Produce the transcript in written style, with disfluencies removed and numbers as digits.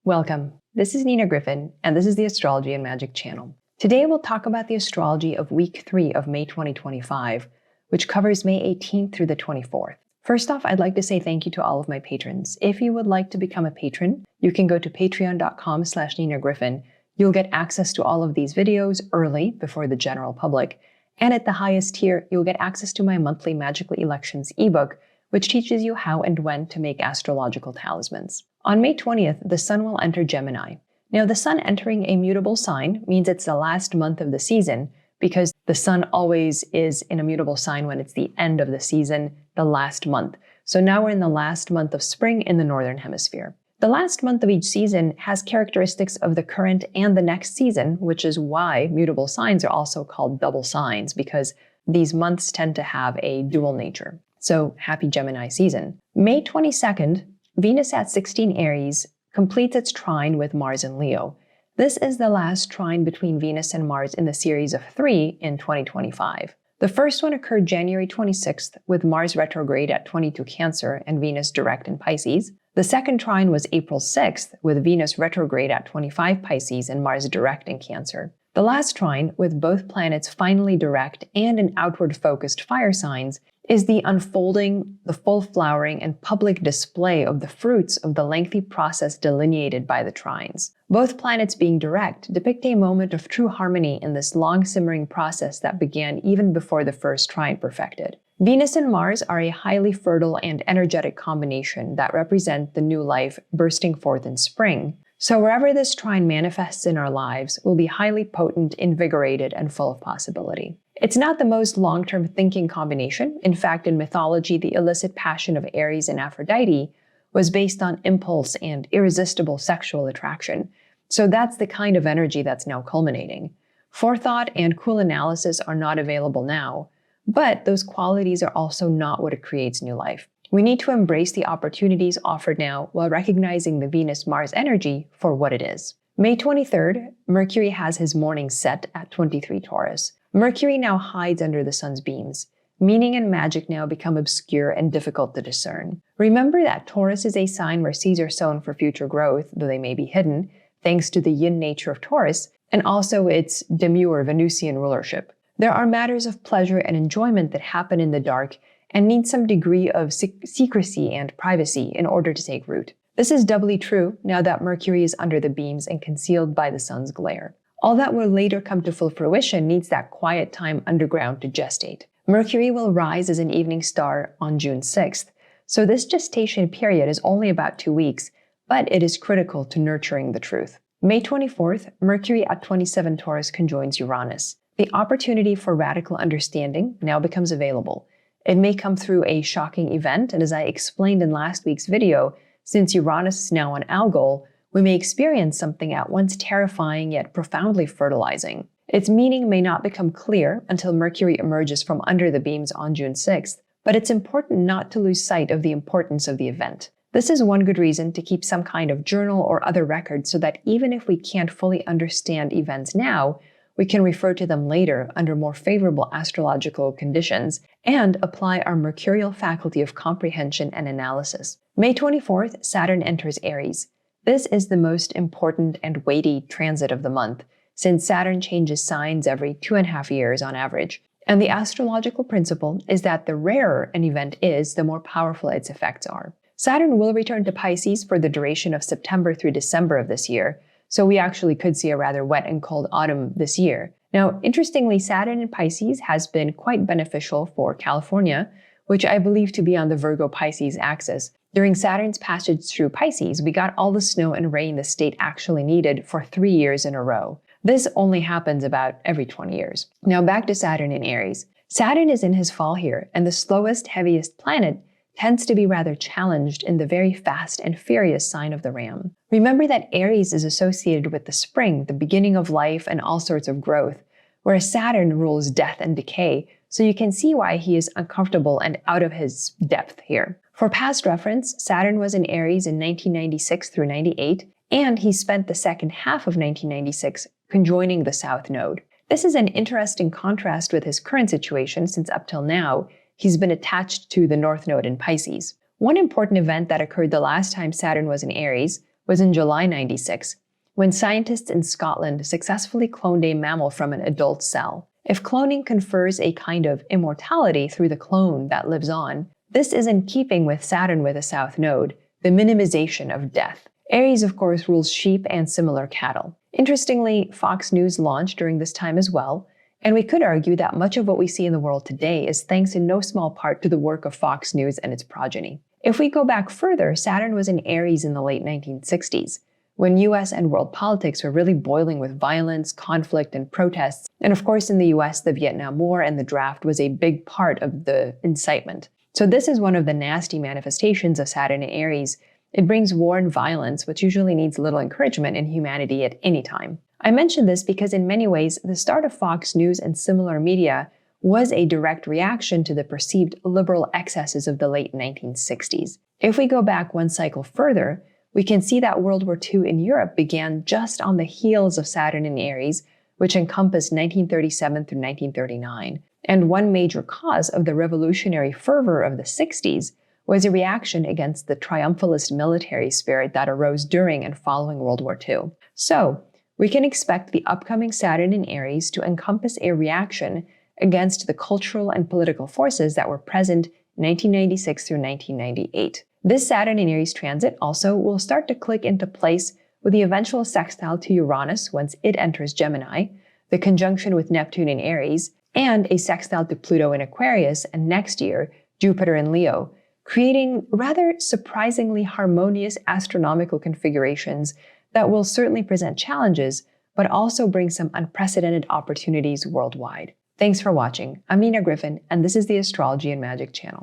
Welcome. This is Nina Gryphon, and this is the Astrology and Magic channel. Today we'll talk about the astrology of week 3 of May 2025, which covers May 18th through the 24th. First off, I'd like to say thank you to all of my patrons. If you would like to become a patron, you can go to patreon.com/Nina Gryphon. You'll get access to all of these videos early before the general public. And at the highest tier, you'll get access to my monthly Magical Elections ebook, which teaches you how and when to make astrological talismans. On May 20th, the Sun will enter Gemini. Now, the Sun entering a mutable sign means it's the last month of the season because the Sun always is in a mutable sign when it's the end of the season, the last month. So now we're in the last month of spring in the Northern Hemisphere. The last month of each season has characteristics of the current and the next season, which is why mutable signs are also called double signs, because these months tend to have a dual nature. So happy Gemini season. May 22nd, Venus at 16 Aries completes its trine with Mars in Leo. This is the last trine between Venus and Mars in the series of 3 in 2025. The first one occurred January 26th with Mars retrograde at 22 Cancer and Venus direct in Pisces. The second trine was April 6th with Venus retrograde at 25 Pisces and Mars direct in Cancer. The last trine, with both planets finally direct and in outward-focused fire signs, is the unfolding, the full flowering, and public display of the fruits of the lengthy process delineated by the trines. Both planets being direct depict a moment of true harmony in this long-simmering process that began even before the first trine perfected. Venus and Mars are a highly fertile and energetic combination that represent the new life bursting forth in spring. So wherever this trine manifests in our lives will be highly potent, invigorated, and full of possibility. It's not the most long-term thinking combination. In fact, in mythology, the illicit passion of Ares and Aphrodite was based on impulse and irresistible sexual attraction. So that's the kind of energy that's now culminating. Forethought and cool analysis are not available now, but those qualities are also not what creates new life. We need to embrace the opportunities offered now while recognizing the Venus-Mars energy for what it is. May 23rd, Mercury has his morning set at 23 Taurus. Mercury now hides under the sun's beams. Meaning and magic now become obscure and difficult to discern. Remember that Taurus is a sign where seeds are sown for future growth, though they may be hidden, thanks to the yin nature of Taurus, and also its demure Venusian rulership. There are matters of pleasure and enjoyment that happen in the dark and need some degree of secrecy and privacy in order to take root. This is doubly true now that Mercury is under the beams and concealed by the sun's glare. All that will later come to full fruition needs that quiet time underground to gestate. Mercury will rise as an evening star on June 6th, so this gestation period is only about 2 weeks, but it is critical to nurturing the truth. May 24th, Mercury at 27 Taurus conjoins Uranus. The opportunity for radical understanding now becomes available. It may come through a shocking event, and as I explained in last week's video, since Uranus is now on Algol, we may experience something at once terrifying yet profoundly fertilizing. Its meaning may not become clear until Mercury emerges from under the beams on June 6th, but it's important not to lose sight of the importance of the event. This is one good reason to keep some kind of journal or other record so that even if we can't fully understand events now, we can refer to them later under more favorable astrological conditions and apply our mercurial faculty of comprehension and analysis. May 24th, Saturn enters Aries. This is the most important and weighty transit of the month, since Saturn changes signs every 2.5 years on average. And the astrological principle is that the rarer an event is, the more powerful its effects are. Saturn will return to Pisces for the duration of September through December of this year, so we actually could see a rather wet and cold autumn this year. Now, interestingly, Saturn in Pisces has been quite beneficial for California, which I believe to be on the Virgo-Pisces axis. During Saturn's passage through Pisces, we got all the snow and rain the state actually needed for 3 years in a row. This only happens about every 20 years. Now back to Saturn in Aries. Saturn is in his fall here, and the slowest, heaviest planet tends to be rather challenged in the very fast and furious sign of the Ram. Remember that Aries is associated with the spring, the beginning of life and all sorts of growth, whereas Saturn rules death and decay, so you can see why he is uncomfortable and out of his depth here. For past reference, Saturn was in Aries in 1996 through 98, and he spent the second half of 1996 conjoining the South Node. This is an interesting contrast with his current situation since up till now, he's been attached to the North Node in Pisces. One important event that occurred the last time Saturn was in Aries was in July 96, when scientists in Scotland successfully cloned a mammal from an adult cell. If cloning confers a kind of immortality through the clone that lives on, this is in keeping with Saturn with a south node, the minimization of death. Aries, of course, rules sheep and similar cattle. Interestingly, Fox News launched during this time as well, and we could argue that much of what we see in the world today is thanks in no small part to the work of Fox News and its progeny. If we go back further, Saturn was in Aries in the late 1960s, when US and world politics were really boiling with violence, conflict, and protests. And of course, in the US, the Vietnam War and the draft was a big part of the incitement. So this is one of the nasty manifestations of Saturn in Aries. It brings war and violence, which usually needs little encouragement in humanity at any time. I mention this because in many ways, the start of Fox News and similar media was a direct reaction to the perceived liberal excesses of the late 1960s. If we go back one cycle further, we can see that World War II in Europe began just on the heels of Saturn in Aries, which encompassed 1937 through 1939. And one major cause of the revolutionary fervor of the 60s was a reaction against the triumphalist military spirit that arose during and following World War II. So, we can expect the upcoming Saturn in Aries to encompass a reaction against the cultural and political forces that were present in 1996 through 1998. This Saturn in Aries transit also will start to click into place with the eventual sextile to Uranus once it enters Gemini, the conjunction with Neptune in Aries, and a sextile to Pluto in Aquarius, and next year, Jupiter in Leo, creating rather surprisingly harmonious astronomical configurations that will certainly present challenges, but also bring some unprecedented opportunities worldwide. Thanks for watching. I'm Nina Gryphon, and this is the Astrology and Magic channel.